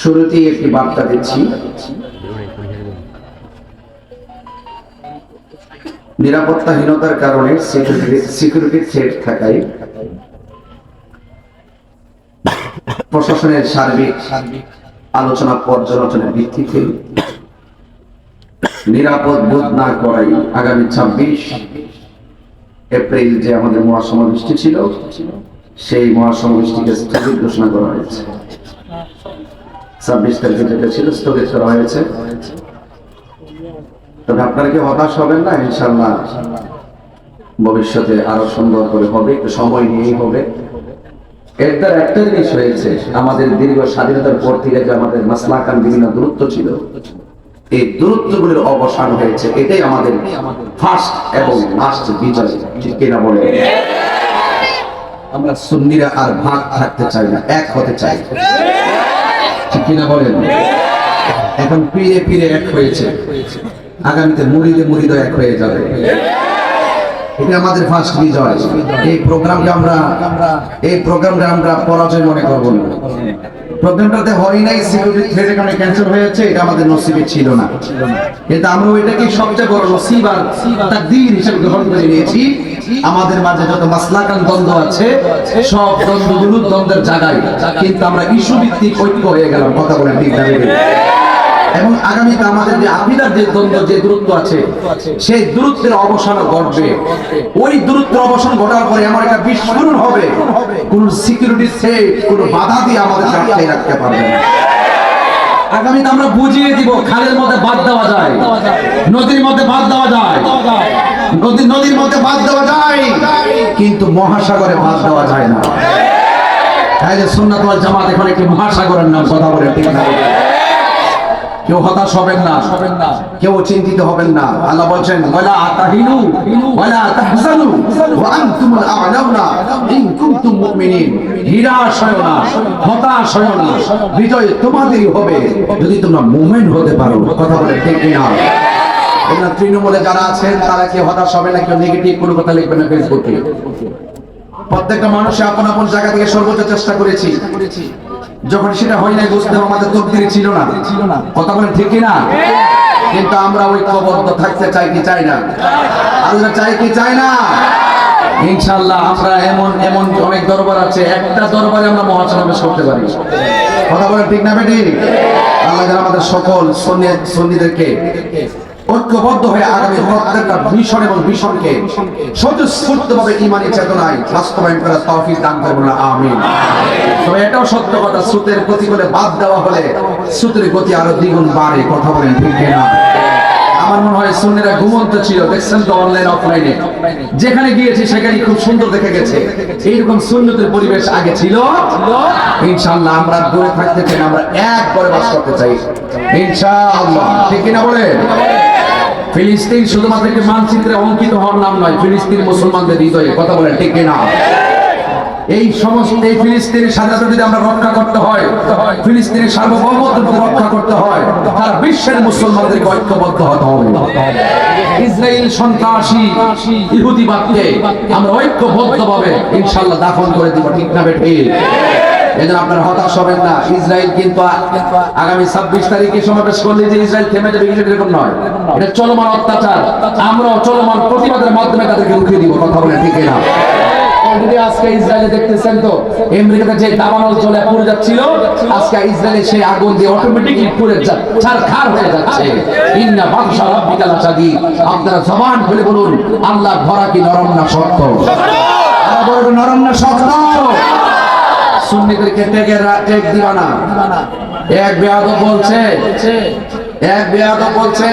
শুরুতেই একটি বার্তা দিচ্ছি। নিরাপত্তাহীনতার কারণে সিকিউরিটি থ্রেট থাকায় প্রশাসনের সার্বিক আলোচনা পর্যালোচনার ভিত্তিতে নিরাপদ বোধ না করাই আগামী 26 এপ্রিল যে আমাদের মহাসমাবেশটি ছিল, সেই মহাসমাবেশটিকে স্থগিত ঘোষণা করা হয়েছে। 26 তারিখে যেটা ছিল স্থগিত করা হয়েছে। তবে আপনারা কি হতাশ হবেন না, ইনশাআল্লাহ ভবিষ্যতে আরো সুন্দর করে হবে, একটু সময় নিয়েই হবে। এর দ্বারা একটা জিনিস হয়েছে, আমাদের দীর্ঘ স্বাধীনতার পর থেকে যে আমাদের মাসলাকান বিভিন্ন দূরত্ব ছিল, এই দূরত্বগুলোর অবসান হয়েছে। এটাই আমাদের ফার্স্ট এবং লাস্ট বিজয়, ঠিক কিনা বলে? আমরা সুন্নিরা আর ভাগ থাকতে চাই না, এক হতে চাই, ঠিক কিনা বলেন? এখন পীরে পীরে এক হয়েছে, আগামীতে মুরিদে মুরিদ এক হয়ে যাবে। এটা আমাদের ফার্স্ট বিজয়। এই প্রোগ্রামটা আমরা পরাজয় মনে করব না। প্রোগ্রামটাতে হয় নাই, সিকিউরিটি থ্রেটের কারণে ক্যান্সেল হয়েছে, এটা আমাদের নসিবে ছিল না। কিন্তু আমরা ওইটাকে সবচেয়ে বড় নসিব আর তাকদীর হিসেবে গ্রহণ করে নিয়েছি। আমাদের মাঝে যত মাসলাকান দ্বন্দ্ব আছে, সব দ্বন্দ্বগুলো দ্বন্দ্বের জায়গায়, কিন্তু আমরা ইস্যু ভিত্তিক ঐক্য হয়ে গেলাম। কথা বলেন ঠিক না? এবং আগামীতে আমাদের যে আকিদার যে দ্বন্দ্ব, যে দূরত্ব আছে, সেই দূরত্বের অবসান ঘটবে। ওই দূরত্বের অবসান ঘটার পরে এমন একটা বিস্ফোরণ হবে, কোন সিকিউরিটি থ্রেট কোন বাধা দিয়ে আমাদের আটকে রাখতে পারবে না। আগামীতে আমরা বুঝিয়ে দিব, খালের মধ্যে বাদ দেওয়া যায়, নদীর মধ্যে বাদ দেওয়া যায়, নদীর মধ্যে বাদ দেওয়া যায়, কিন্তু মহাসাগরে বাদ দেওয়া যায় না। তাই যে সুন্নাত ওয়াল জামাত এখন একটি মহাসাগরের নাম। কথা বলে ঠিক না? কেউ হতাশ হবেন না, কেউ চিন্তিত হবেন না। আল্লাহ বলছেন, ওয়ালা তাহিনু ওয়ালা তাহজানু ওয়া আনতুমুল আ'লাউনা ইন কুনতুম মুমিনিন। নিরাশ হয় না, হতাশ হয় না, বিজয় তোমাদেরই হবে যদি তোমরা মুমিন হতে পারো। কথা বলে ঠিক না? এখানে তৃণমূলে যারা আছেন তারা কি হতাশ হবে না? কেউ নেগেটিভ কোনো কথা লিখবেন না ফেসবুকে। প্রত্যেকটা মানুষে আপন আপন জায়গা থেকে সর্বোচ্চ চেষ্টা করেছি। যখন সেটা হয় নাই, বুঝতে আমাদের তকদিরে ছিল না। কথা বলেন ঠিক না? কিন্তু আমরা ঐক্যবদ্ধ থাকতে চাই কি চাই না? আমরা চাই কি চাই না? ইনশাআল্লাহ আমরা এমন অনেক দরবার আছে, একটা দরবারে আমরা মহাসমাবেশ করতে পারি। কথা বলেন ঠিক না বেটি? আল্লাহ যেন আমাদের সকল সুন্নিদেরকে ঐক্যবদ্ধ হয়ে আগামী প্রত্যেকটা মিশন এবং মিশনকে স্বতঃস্ফূর্তভাবে ঈমানি চেতনায় বাস্তবায়ন করার তৌফিক দান করুন, আমিন। তবে এটাও সত্য কথা, সুতের প্রতিকূলে বাদ দেওয়া হলে সুতের গতি আরো দ্বিগুণ বাড়ে। কথা বলেন ঠিক না? আমার মনে হয় সুন্নিরা ঘুমন্ত ছিল, দেখছেন তো অনলাইন অফলাইনে, যেখানে গিয়েছি সেখানে খুব সুন্দর দেখে গেছে। এইরকম সুন্নতের পরিবেশ আগে ছিল। ইনশাআল্লাহ আমরা দূরে থাকতে চাই, আমরা এক করে বাস করতে চাই ইনশাআল্লাহ, ঠিক কিনা বলেন? ফিলিস্তিন শুধুমাত্র একটি মানচিত্রে অঙ্কিত হওয়ার নাম নয়, ফিলিস্তিন মুসলমানদের হৃদয়ে। কথা বলেন ঠিক কিনা? এই সমস্ত এই ফিলিস্তিনের স্বাধীনতা যদি আমরা রক্ষা করতে হয়, ফিলিস্তিনের সার্বভৌমত্ব রক্ষা করতে হয়, তার বিশ্বের মুসলমানদেরকে ঐক্যবদ্ধ হতে হবে। ইসরায়েল সন্ত্রাসী ইহুদিবাদকে আমরা ঐক্যবদ্ধভাবে ইনশাআল্লাহ দাফন করে দিব, ঠিক না বেঠি? এজন্য আপনারা হতাশ হবেন না। ইসরায়েল কিন্তু আগামী 26 তারিখে সমাবেশ করলে যে ইসরায়েল থেমে যাবে এরকম নয়, এটা চলমান অত্যাচার। আমরাও চলমান প্রতিবাদের মাধ্যমে তাদেরকে রুখিয়ে দিব। কথা বলে ঠিক না? আজকে ইসরায়েলে দেখতেছেন তো, আমেরিকাতে যে দাবানল জ্বলে পুড়ে যাচ্ছিল, আজকে ইসরায়েলে সেই আগুন দিয়ে অটোমেটিকলি পুড়ে ছারখার হয়ে যাচ্ছে। ইন্না বাতশা রাব্বিকা লাশাদীদ। আপনারা জবান খুলে বলুন, আল্লাহর ধরা কি নরম না শক্ত? বড় নরম না শক্ত? সুন্নিদেরকে টেক দিবা না। এক বেয়াদব বলছে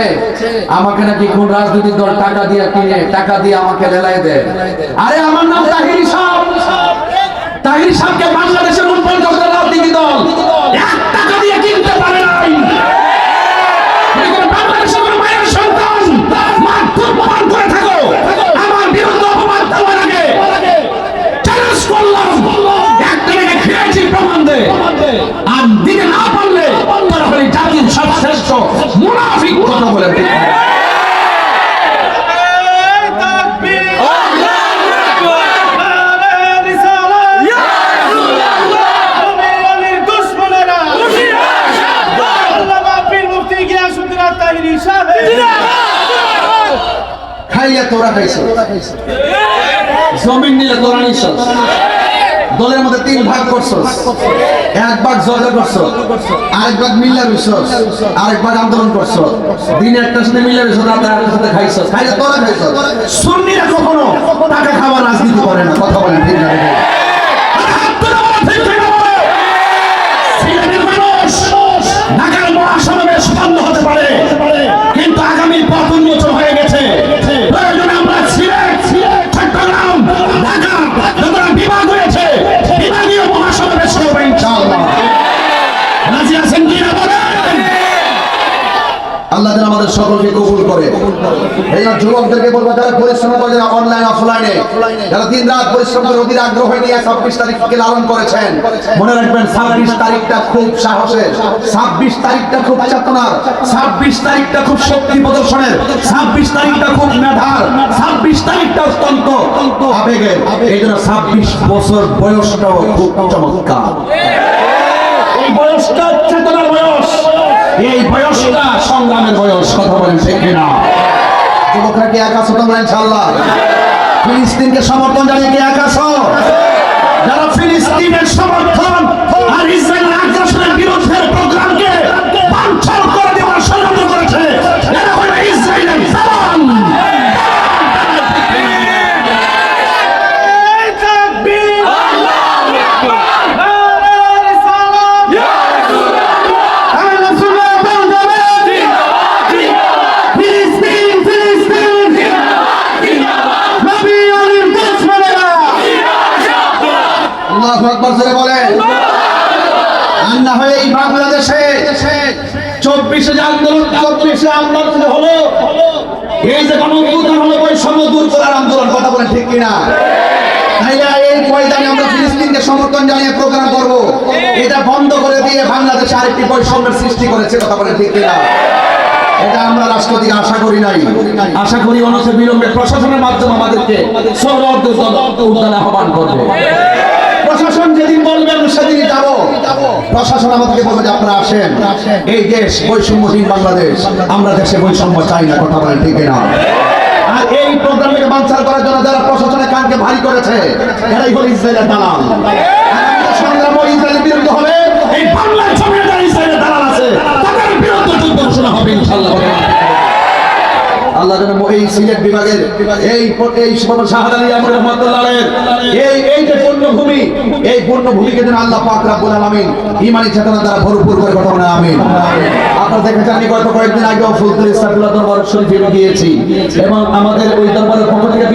আমাকে নাকি কোন রাজনৈতিক দল টাকা দিয়ে কিনে, টাকা দিয়ে আমাকে লেলাই দেয়। আরে আমার নাম তাহির সাহেব। তাহির সাহেবকে বাংলাদেশের রাজনীতি দল 1 টাকা দিয়ে কিনতে পারে নাই। বাংলাদেশের মায়ের সন্তান মাধ্যম প্রমাণ করে থাকো, আমার বিরুদ্ধে অপবাদ দেওয়ার আগে চ্যালেঞ্জ করলাম, 1 টাকা খেয়েছি প্রমাণ দে। আর দিতে না পারলে তারা হলে জাতির সর্বশ্রেষ্ঠ মুনাফিক। কথা বলে খাইলে তোরা খাইছো, জমিন নিলে তোরা নিছস, দলের মধ্যে 3 ভাগ করছস, 1 ভাগ জগা করছস, আরেক ভাগ মিল্লা রইছস, আরেক ভাগ আন্দোলন করছস, দিনে একটা সাথে মিল্লা রইছস, রাতে আরেকটার সাথে খাইছস, খাইলে তোরা খাইছস। সুন্নিরা কখনো টাকা খাওয়ার রাজনীতি করে না, কথা বলেন ঠিক না? ঢাকার মহাসমাবেশ বন্ধ হতে পারে, কিন্তু আগামী পথ উন্মোচন হয়ে গেছে। প্রয়োজনে আমরা সিলেট, চট্টগ্রাম, ঢাকা যতটা বিভাগ হয়েছে বিভাগীয় মহাসমাবেশ করবো ইনশাআল্লাহ। রাজি আছেন কিনা বলেন? আল্লাহ যেন আমাদের সকলকে কবুল করে। এই জন্য যুবকদেরকে বলবো, যারা পরিশ্রম করে, যারা অনলাইন অফলাইনে, যারা দিন রাত পরিশ্রম করে অধীর আগ্রহ নিয়ে 26 তারিখকে লালন করেছেন, মনে রাখবেন 26 তারিখটা খুব সাহসের, 26 তারিখটা খুব চেতনার, 26 তারিখটা খুব শক্তি প্রদর্শনের, 26 তারিখটা খুব মেধার, 26 তারিখটা অত্যন্ত আবেগের। এই জন্য 26 বছর বয়সটাও খুব চমৎকার। এই বয়সটা চেতনার বয়স, এই বয়সটা সংগ্রামের বয়স, কথা বলেন ঠিক কিনা? যুবকরা কি একা আছো তোমরা ইনশাআল্লাহ? ফিলিস্তিনকে সমর্থন জানিয়ে কি একা আছো? যারা ফিলিস্তিনের সমর্থন আর ইসরায়েলের আগ্রাসনের বিরুদ্ধে প্রোগ্রামকে বানচাল করে দেওয়ার ষড়যন্ত্র করেছে, এরা হলো ইসরায়েলের জান। এই বাংলাদেশে 24 আন্দোলন হলো, এই যে গণঅভ্যুত্থান হলো, বৈষম্য দূর করার আন্দোলন, কথা বলেন ঠিক কিনা? এই ময়দানে আমরা ফিলিস্তিনকে সমর্থন জানিয়ে প্রোগ্রাম করব, এটা বন্ধ করে দিয়ে বাংলাদেশে আরেকটি বৈষম্যের সৃষ্টি করেছে, কথা বলেন ঠিক কিনা? এটা আমরা রাষ্ট্রপতিকে আশা করি নাই। আশা করি অনতি বিলম্বে প্রশাসনের মাধ্যমে আমাদেরকে উদ্যানে আহ্বান করবে। প্রশাসন যেদিন বলবেন সেদিনই যাব। প্রশাসন আমাদেরকে বলবে যে আপনারা আসেন, এই দেশ বৈষম্যহীন বাংলাদেশ, আমরা দেশে বৈষম্য চাই না, কথা বলেন ঠিক না? আর এই প্রোগ্রামকে বানচাল করার জন্য যারা প্রশাসনের কানকে ভারী করেছে, এরাই হলো ইসরায়েলের দালাল। সংগ্রাম ইসরায়েলের বিরুদ্ধে হবে, এই বাংলার জমিনে যারা ইসরায়েলের দালাল আছে তাদের বিরুদ্ধে যুদ্ধ ঘোষণা হবে ইনশাআল্লাহ। আল্লাহ যেন এই সিলেট বিভাগের এই শাহাদ আলী আমর রহমাতুল্লাহ এই যে পূর্ণভূমি, এই পূর্ণভূমিকে যেন আল্লাহ পাক রব্বুল আলামিন ঈমানি চেতনা দ্বারা ভরপুর করে, কথা বলেন আমিন। আপনারা দেখেছেন আমি গত কয়েকদিন আগেও ফুলতলি ইসলামুল্লাহ দরবার শরীফে গিয়েছি এবং আমাদের ওই দরবারের পক্ষ থেকে